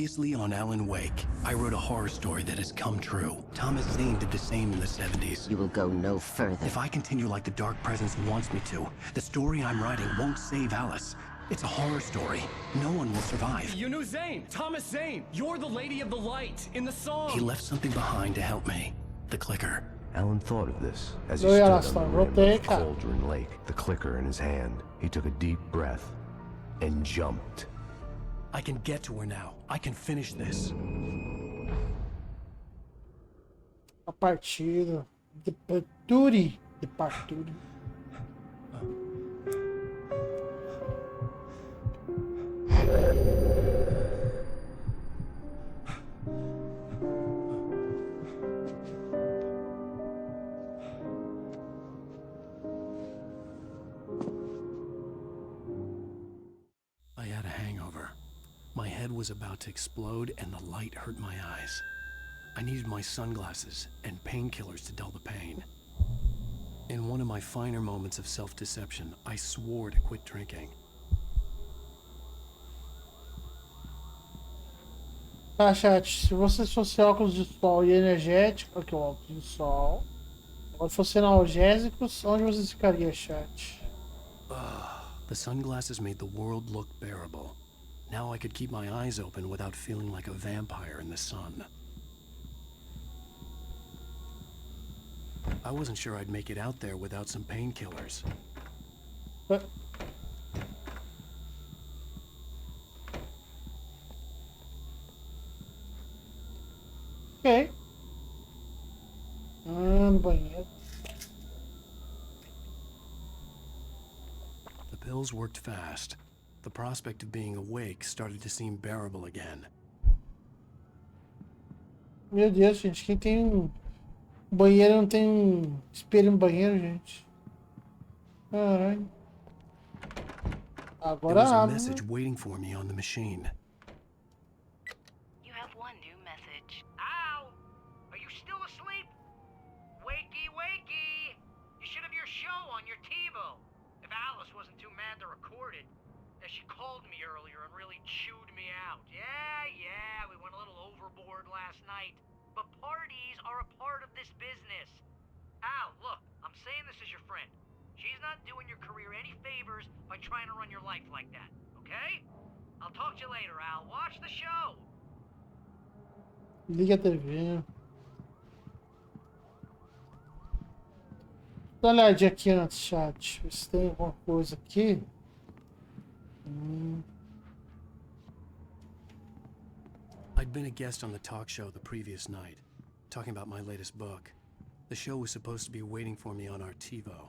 Previously on Alan Wake, I wrote a horror story that has come true. Thomas Zane did the same in the 70s. You will go no further. If I continue like the Dark Presence wants me to, the story I'm writing won't save Alice. It's a horror story. No one will survive. You knew Zane! Thomas Zane! You're the Lady of the Light in the song! He left something behind to help me. The clicker. Alan thought of this as he Olha stood só, on the rim voltei, of cara. Cauldron Lake, the clicker in his hand. He took a deep breath and jumped. I can get to her now. I can finish this. A partida. De parture. De parture. I had a hangover. My head was about to explode and the light hurt my eyes. I needed my sunglasses and painkillers to dull the pain. In one of my finer moments of self-deception, I swore to quit drinking. Tá, chat. Se você fosse óculos de sol e energético. Aqui, o óculos de sol. Agora fosse analgésicos, onde você ficaria, chat? The sunglasses made the world look bearable. Now I could keep my eyes open without feeling like a vampire in the sun. I wasn't sure I'd make it out there without some painkillers. But... Ok. No banheiro. The pills worked fast. The prospect of being awake started to seem bearable again. Meu Deus, gente. Quem tem banheiro não tem espelho no banheiro, gente. Caralho. There Agora was a abre. message waiting for me on the machine. You have one new message. Ow! Are you still asleep? Wakey, wakey! You should have your show on your TiVo. If Alice wasn't too mad to record it. She called me earlier and really chewed me out. Yeah, we went a little overboard last night. But parties are a part of this business. Al, look, I'm saying this as your friend. She's not doing your career any favors by trying to run your life like that, okay? I'll talk to you later, Al. Watch the show. Liga a TV. Dá uma olhadinha aqui no chat. Ver se tem alguma coisa aqui. I'd been a guest on the talk show the previous night, talking about my latest book. The show was supposed to be waiting for me on our TiVo.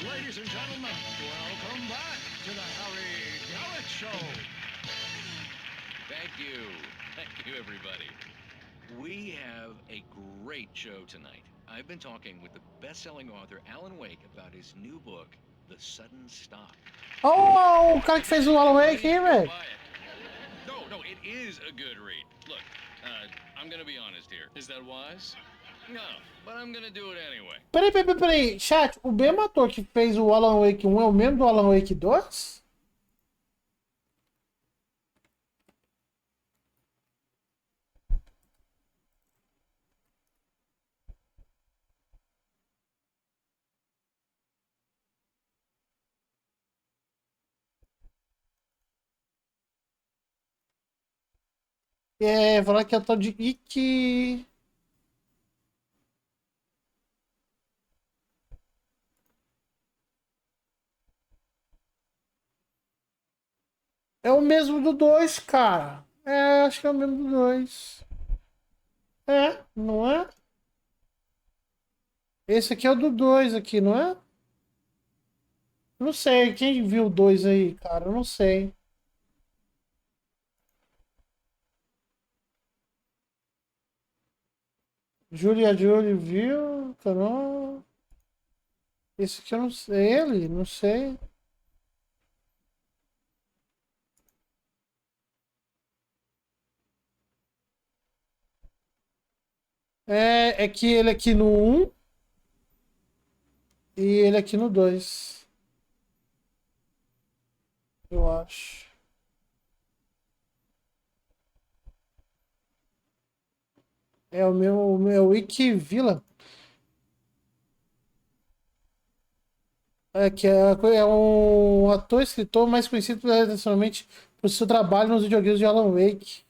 Ladies and gentlemen, welcome back to the Harry Garrett Show. Thank you. Thank you, everybody. We have a great show tonight. I've been talking with the best-selling author Alan Wake about his new book, The Sudden Stop. Oh, o cara que fez o Alan Wake, hein, velho? No, it is a good read. Look, I'm gonna be honest here. Is that wise? No, but I'm gonna do it anyway. Peraí. Chat, o mesmo ator que fez o Alan Wake 1 é o mesmo do Alan Wake 2? É, falar que é o tal de Ikki. É o mesmo do 2, cara. É, acho que é o mesmo do 2. É, não é? Esse aqui é o do 2 aqui, não é? Não sei, quem viu o 2 aí, cara? Eu não sei. Julie viu, Carol. Esse aqui eu não sei. Ele? Não sei. É que ele aqui no 1 e ele aqui no 2. Eu acho. É o meu Wiki Villa. É um ator e escritor mais conhecido internacionalmente por seu trabalho nos videogames de Alan Wake.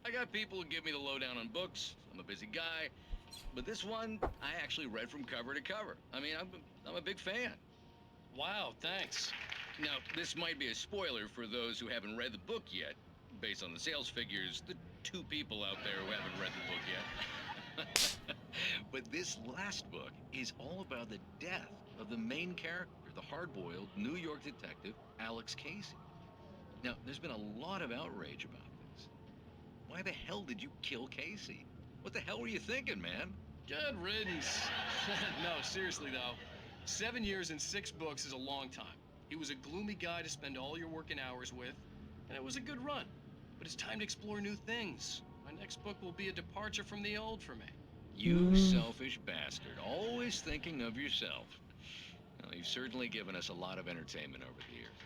I got people who give me the lowdown on books. I'm a busy guy. But this one, I actually read from cover to cover. I mean, I'm a big fan. Wow, thanks. Now, this might be a spoiler for those who haven't read the book yet. Based on the sales figures, the 2 people out there who haven't read the book yet. But this last book is all about the death of the main character, the hard-boiled New York detective, Alex Casey. Now, there's been a lot of outrage about this. Why the hell did you kill Casey? What the hell were you thinking, man? Good riddance. No, seriously though. 7 years and 6 books is a long time. He was a gloomy guy to spend all your working hours with, and it was a good run. But it's time to explore new things. My next book will be a departure from the old for me. You selfish bastard, always thinking of yourself. Well, you've certainly given us a lot of entertainment over the years.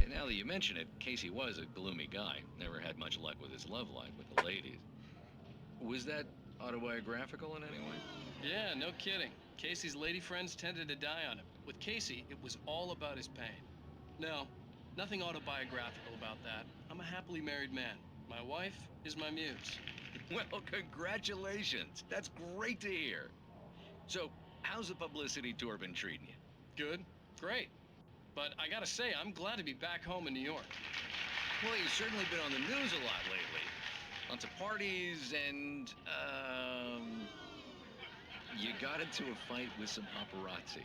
And now that you mention it, Casey was a gloomy guy. Never had much luck with his love life with the ladies. Was that autobiographical in any way? Yeah, no kidding. Casey's lady friends tended to die on him. With Casey, it was all about his pain. No, nothing autobiographical about that. I'm a happily married man. My wife is my muse. Well, congratulations. That's great to hear. So, how's the publicity tour been treating you? Good, great. But I gotta say, I'm glad to be back home in New York. Well, you've certainly been on the news a lot lately. Lots of parties and, you got into a fight with some paparazzi.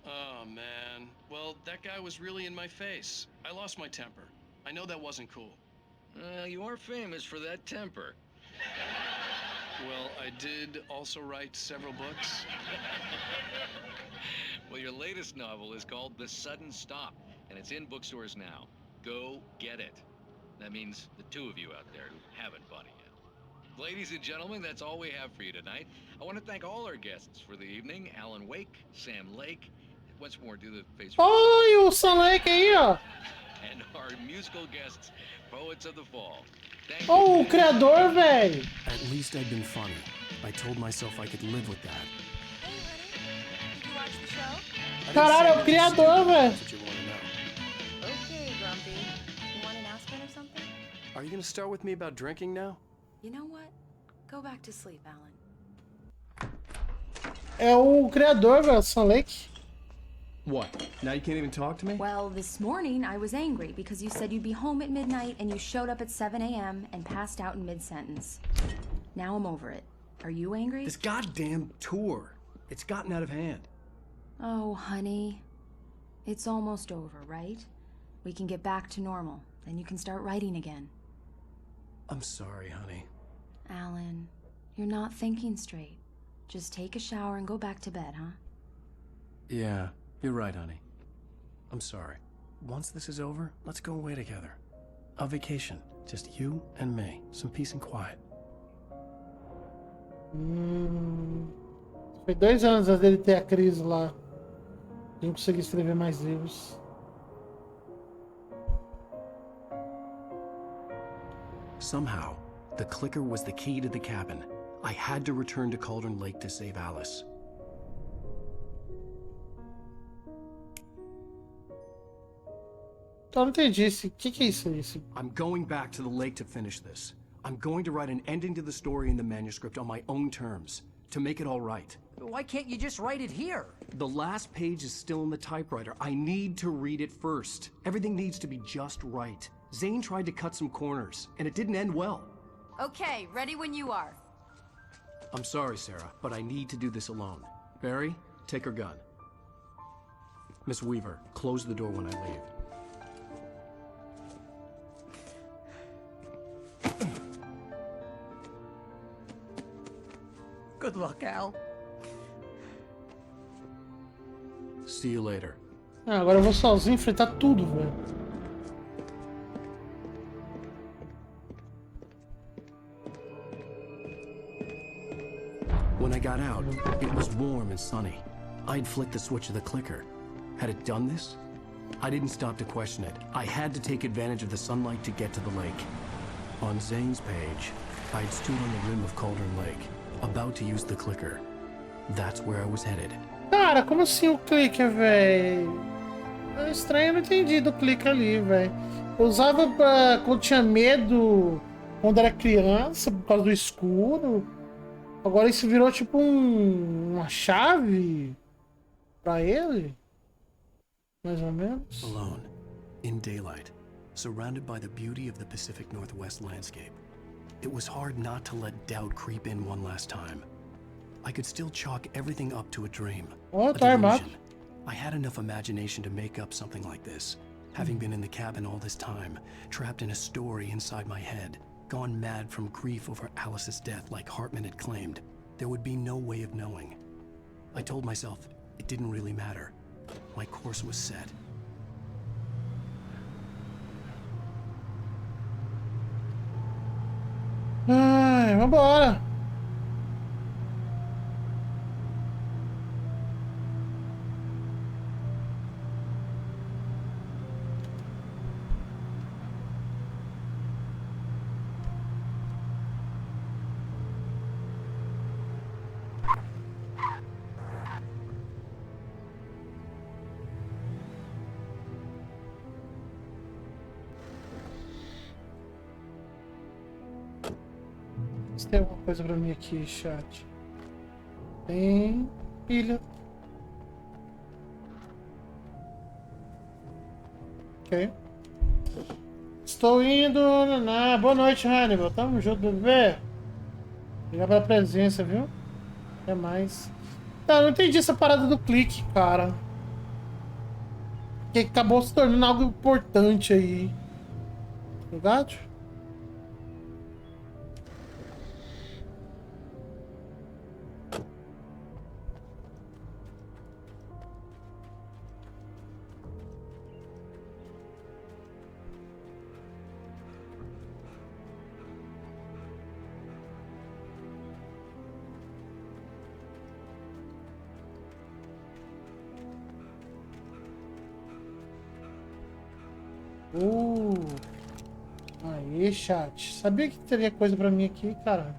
Oh, man. Well, that guy was really in my face. I lost my temper. I know that wasn't cool. You are famous for that temper. Well, I did also write several books. Well, your latest novel is called The Sudden Stop, and it's in bookstores now. Go get it. That means the 2 of you out there who haven't bought it yet. Ladies and gentlemen, that's all we have for you tonight. I want to thank all our guests for the evening. Alan Wake, Sam Lake. Once more, do the face. Oi, o Sam Lake aí, ó. And our musical guests, Poets of the Fall. Thank Oh, o you. criador, velho. At least I'd been funny. I told myself I could live with that. Hey, honey. Did you watch the show? I didn't Caralho, say é o anything criador, stupid, velho. that's what you want to know. Okay, Grumpy. You want an aspirin or something? Are you gonna start with me about drinking now? You know what? Go back to sleep, Alan. É o criador, velho, Sam Lake. What? Now you can't even talk to me? Well, this morning I was angry because you said you'd be home at midnight and you showed up at 7 a.m. and passed out in mid-sentence. Now I'm over it. Are you angry? This goddamn tour. It's gotten out of hand. Oh, honey. It's almost over, right? We can get back to normal. Then you can start writing again. I'm sorry, honey. Alan, you're not thinking straight. Just take a shower and go back to bed, huh? Yeah, you're right, honey. I'm sorry. Once this is over, let's go away together. A vacation. Just you and me. Some peace and quiet. Foi 2 anos antes dele ter a crise lá. De não conseguir escrever mais livros. Somehow, the clicker was the key to the cabin. I had to return to Cauldron Lake to save Alice. Então, não entendi. O que é isso aí? I'm going back to the lake to finish this. I'm going to write an ending to the story in the manuscript on my own terms, to make it all right. Why can't you just write it here? The last page is still in the typewriter. I need to read it first. Everything needs to be just right. Zane tried to cut some corners, and it didn't end well. Okay, ready when you are. I'm sorry, Sarah, but I need to do this alone. Barry, take her gun. Miss Weaver, close the door when I leave. Good luck, Al. See you later. Ah, agora eu vou sozinho enfrentar tudo, velho. When I got out, it was warm and sunny. I'd flicked the switch of the clicker. Had it done this? I didn't stop to question it. I had to take advantage of the sunlight to get to the lake. On Zane's page, I'd stood on the rim of Cauldron Lake, about to use the clicker. That's where I was headed. Cara, como assim o clicker, velho? É estranho, eu não entendi do clicker ali, velho. Eu usava quando tinha medo, quando era criança, por causa do escuro. Agora isso virou tipo uma chave pra ele? Mais ou menos. Alone, in daylight, surrounded by the beauty of the Pacific Northwest landscape. It was hard not to let doubt creep in one last time. I could still chalk everything up to a dream. Oh, a tá armado. delusion. I had enough imagination to make up something like this. Having been in the cabin all this time, trapped in a story inside my head, gone mad from grief over Alice's death like Hartman had claimed, there would be no way of knowing. I told myself it didn't really matter. My course was set. Ai, vambora. Se tem alguma coisa pra mim aqui, chat. Tem pilha. Ok. Estou indo. Boa noite, Hannibal. Tamo junto, bebê. Obrigado pela presença, viu? Até mais. Tá, não entendi essa parada do clique, cara. Que acabou se tornando algo importante aí. Verdade? Aí, chat. Sabia que teria coisa pra mim aqui, cara.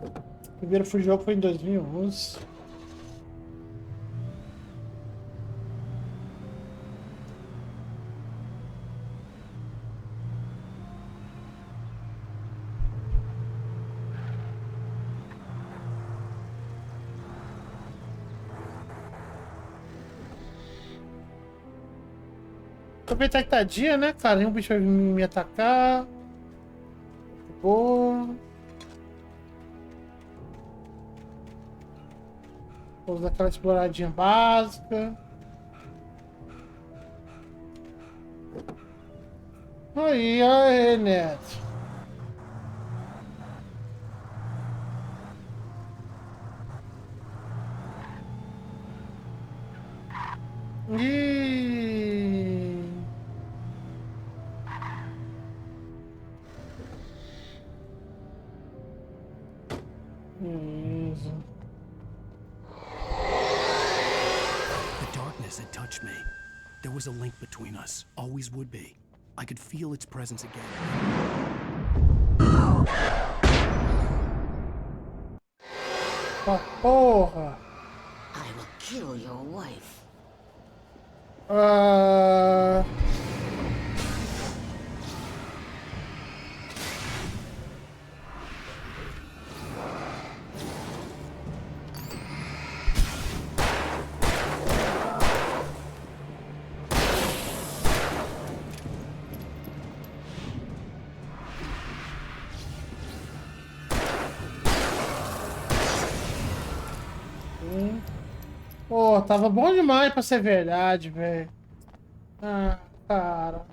O primeiro jogo foi em 2011. Aproveitar que tá dia, né, cara? Nenhum bicho vai me atacar. Boa. Vou dar aquela exploradinha básica. Aí, Neto. The darkness had touched me. There was a link between us. Always would be. I could feel its presence again. Porra! I will kill your wife. Pô, tava bom demais pra ser verdade, velho. Ah, cara.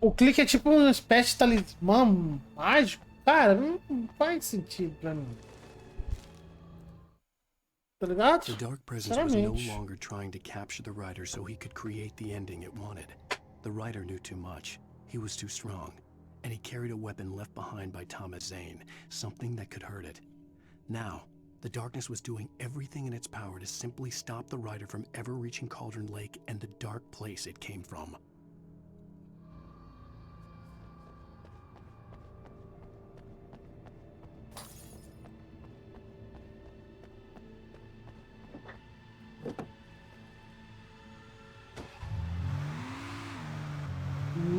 O clique é tipo uma espécie de talismã mágico. Cara, não faz sentido pra mim. Tá ligado? The Dark Presence was no Sinceramente. longer trying to capture the writer so he could create the ending it wanted. The writer knew too much. He was too strong. And he carried a weapon left behind by Thomas Zane, something that could hurt it. Now, the darkness was doing everything in its power to simply stop the writer from ever reaching Cauldron Lake and the dark place it came from.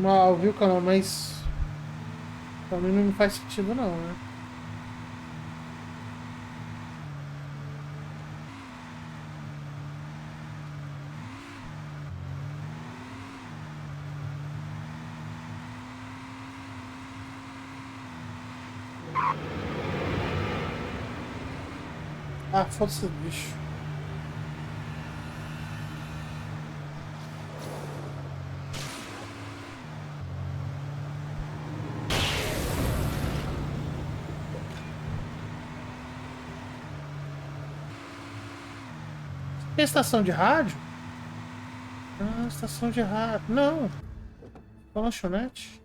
Mal, viu, canal? Mas pra mim não faz sentido não, né? Ah, foda-se, bicho. Tem estação de rádio? Ah, estação de rádio. Não. Uma lanchonete.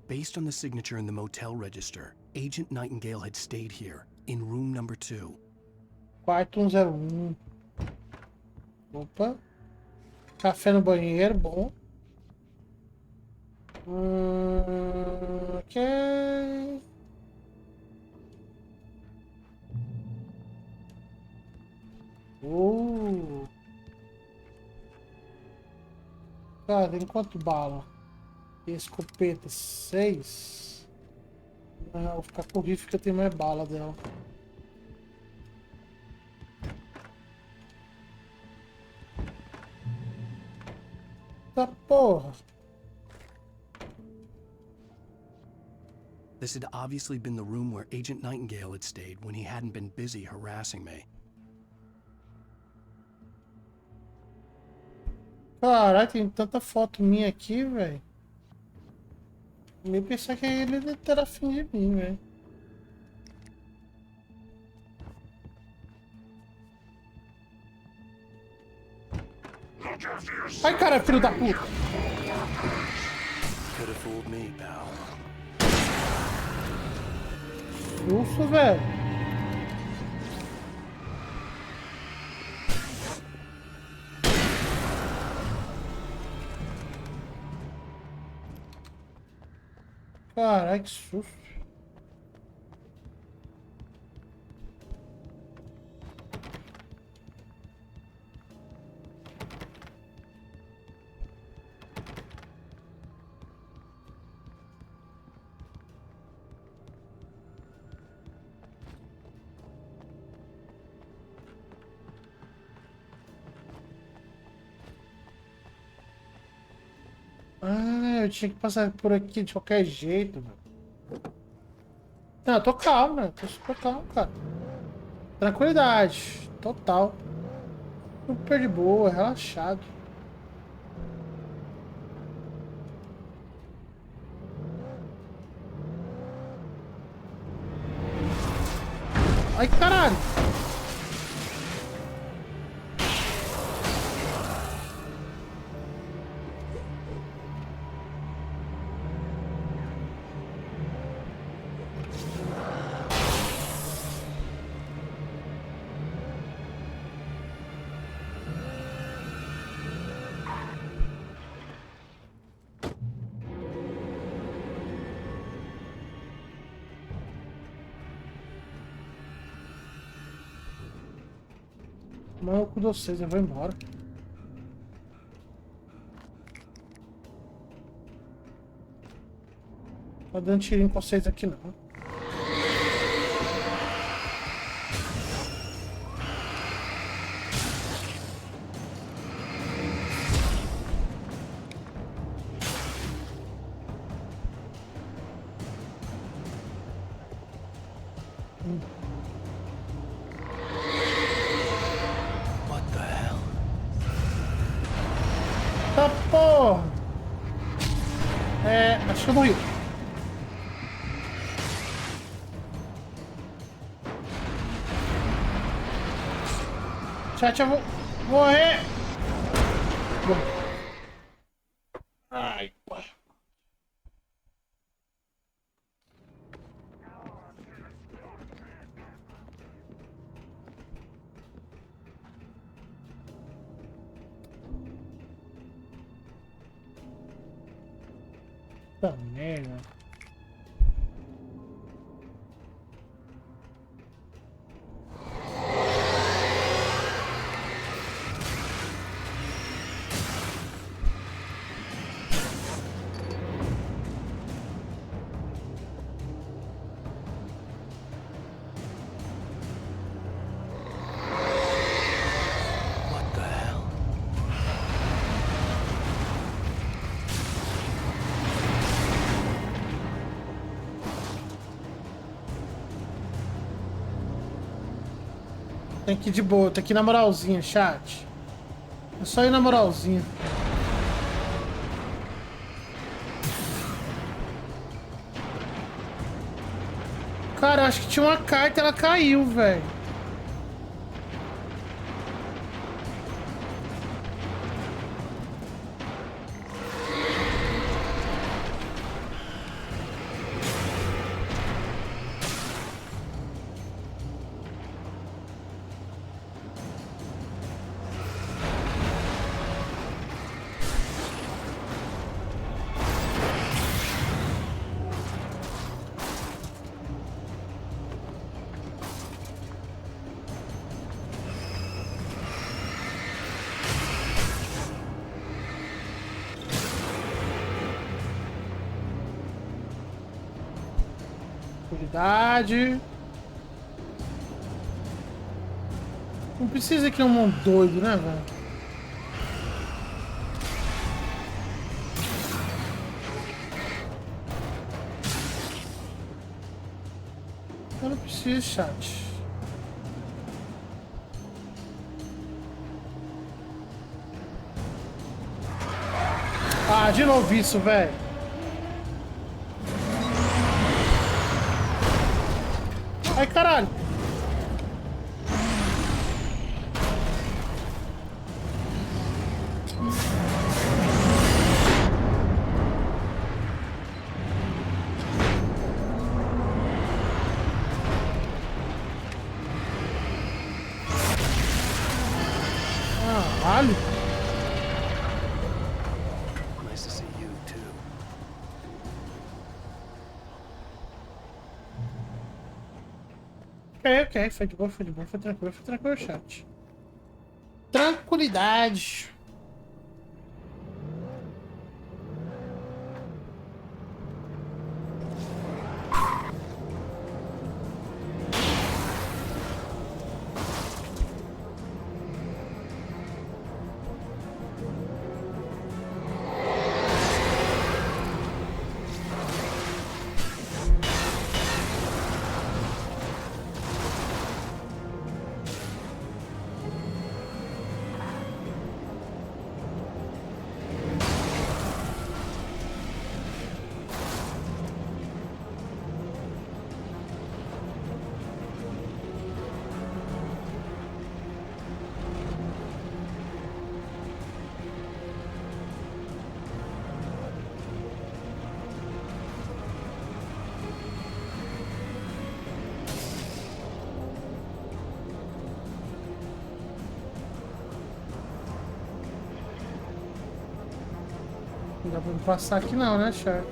Based on the signature in the motel register, Agent Nightingale had stayed here, in room number 2. Quarto 101. Opa. Café no banheiro, bom. Ok. Cara, tem quanto bala? Escopeta 6. Não, vou ficar com o rifle que eu tenho mais bala dela. Tá porra. This had obviously been the room where Agent Nightingale had stayed when he hadn't been busy harassing me. Caralho, tem tanta foto minha aqui, velho. Nem pensar que ele terá fim de mim, velho. Ai, cara, filho da puta! Could have fooled me, pal. Ufa, velho. Caralho, que susto. Ah, eu tinha que passar por aqui de qualquer jeito, velho. Não, eu tô calmo, né? Tô super calmo, cara. Tranquilidade. Total. Super de boa, relaxado. Ai, caralho! Mano, com vocês, eu vou embora. Tá dando tirinho com vocês aqui não. What the hell? Tá porra! É, acho que eu morri. Chat, eu vou morrer! Ai, pai. Puta merda. What the hell? Tem que ir de boa, tem que ir na moralzinha, chat. É só ir na moralzinha. Cara, eu acho que tinha uma carta e ela caiu, velho. Cuidado. Não precisa que um doido, né, velho? Eu não preciso, chat. Ah, de novo isso, velho. Ai, caralho. Caralho. Nice to see you too. Ok, foi de boa, foi tranquilo, chat. Tranquilidade. Não dá pra me passar aqui não, né, chat?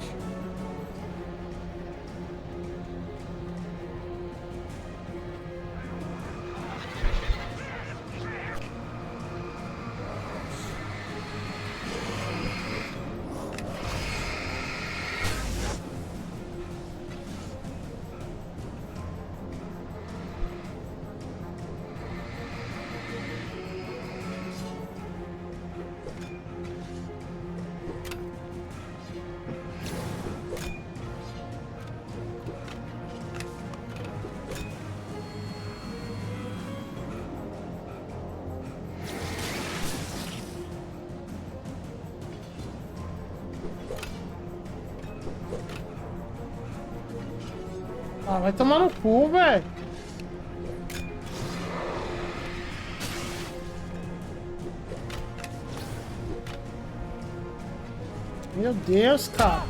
Ah, vai tomar no cu, velho. Meu Deus, cara.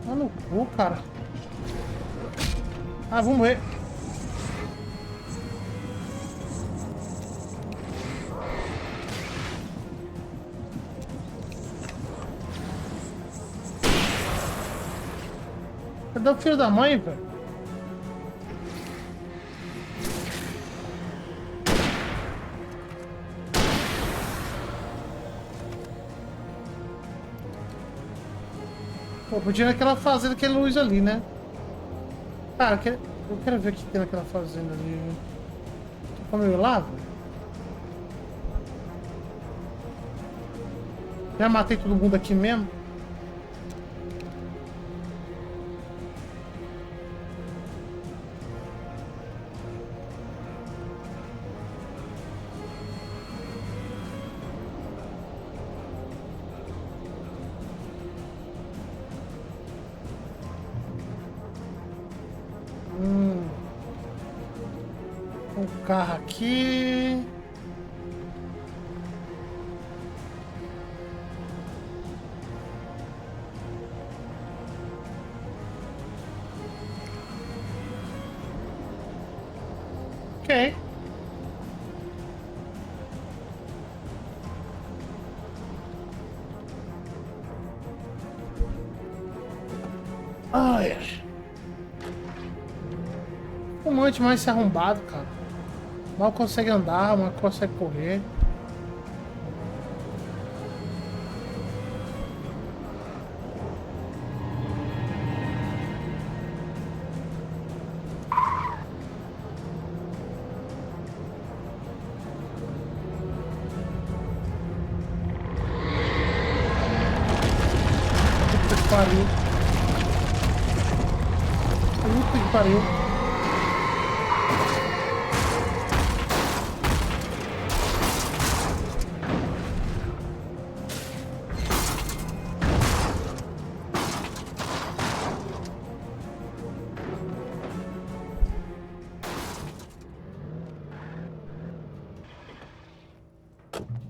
Tá no cu, cara. Ah, vamos ver. Cadê o filho da mãe, velho? Pô, podia ir naquela fazenda, aquele luz ali, né? Cara, eu quero ver o que tem naquela fazenda ali. Como eu ir lá, velho? Já matei todo mundo aqui mesmo? O carro aqui. Ok. Ai, fumante mais se arrombado, cara. Mal consegue andar, mal consegue correr. Puta que pariu. Puta que pariu.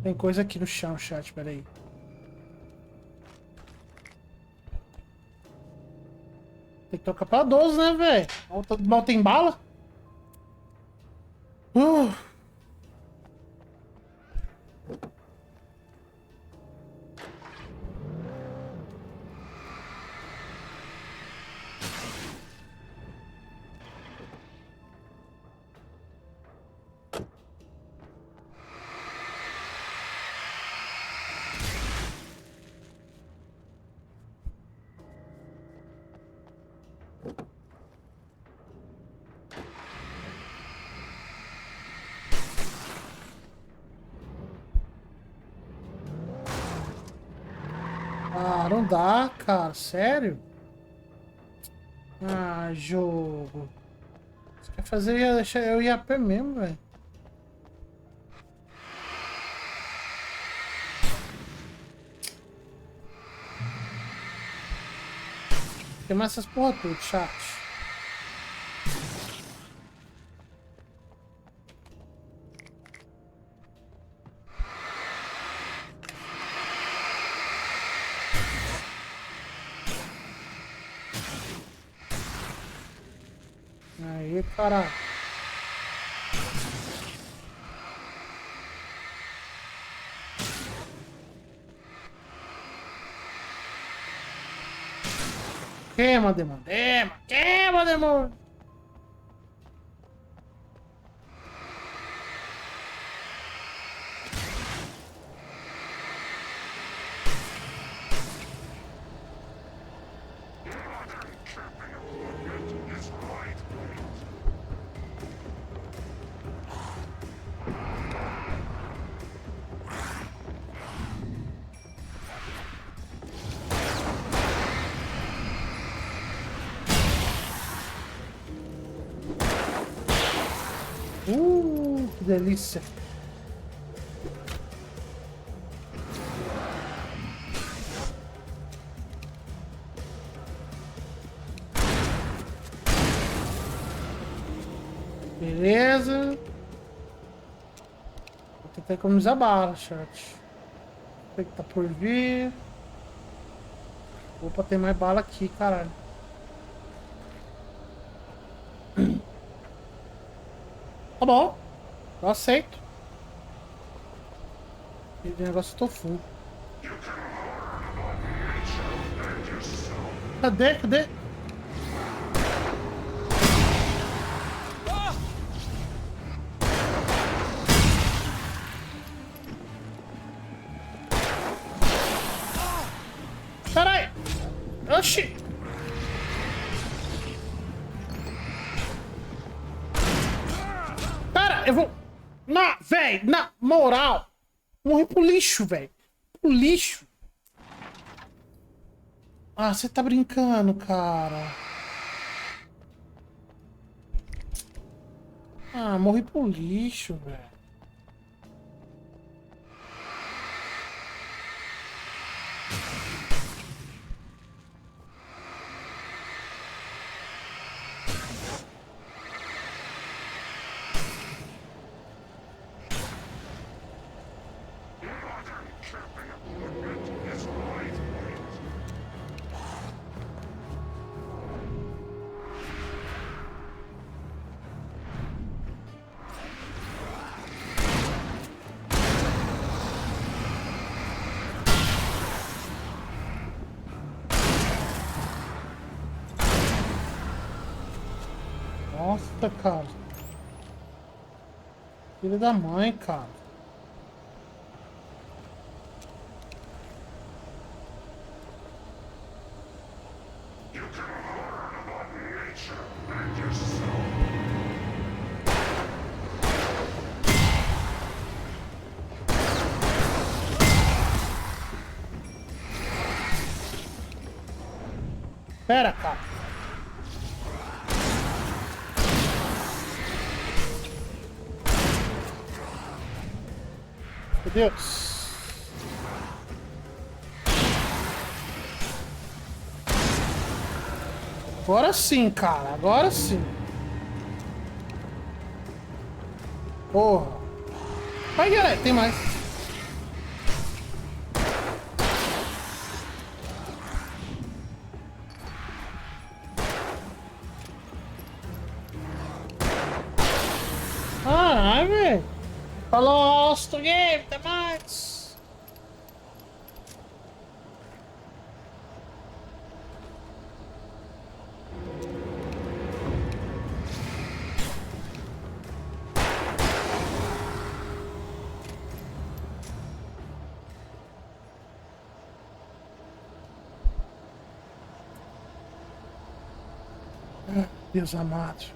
Tem coisa aqui no chão, chat, peraí. Tem que tocar pra 12, né, velho? Mal tem bala? Ah, não dá, cara. Sério? Ah, jogo. Você quer fazer eu ir a pé mesmo, velho? Tem mais essas porra tudo, chat. Aí, caralho. Queima, demônio. Queima, demônio. Que delícia. Beleza. Vou tentar economizar bala, chat. Tem que tá por vir. Opa, tem mais bala aqui, caralho. Tá bom. Eu aceito. Esse negócio eu tô full. Cadê? Cadê? Peraí! Oxi! Pera, eu vou... Véi, na moral! Morri pro lixo, velho. Pro lixo. Ah, você tá brincando, cara. Ah, morri pro lixo, velho. Nossa, cara. Filho da mãe, cara. Pera, cara. Meu Deus. Agora sim, cara. Agora sim. Porra. Vai, galera. Tem mais. Ai, velho. Falou, Austin Game. Até mais. Deus amado.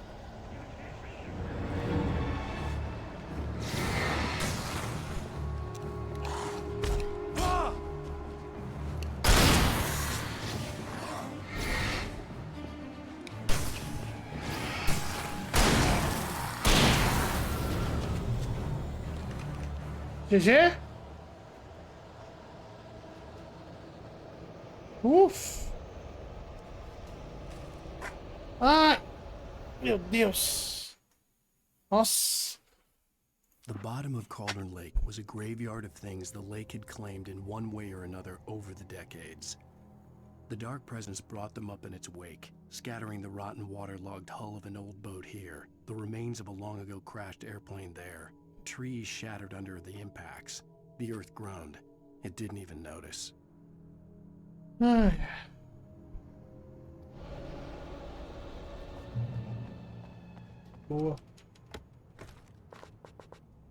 GG? Uf. Ai. Meu Deus. Nossa. The bottom of Cauldron Lake was a graveyard of things the lake had claimed in one way or another over the decades. The dark presence brought them up in its wake, scattering the rotten waterlogged hull of an old boat here, the remains of a long-ago crashed airplane there, trees shattered under the impacts. The earth groaned. It didn't even notice. Ai. Boa.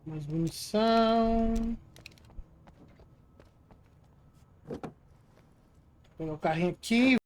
Mais munição. Vou pegar o carrinho aqui.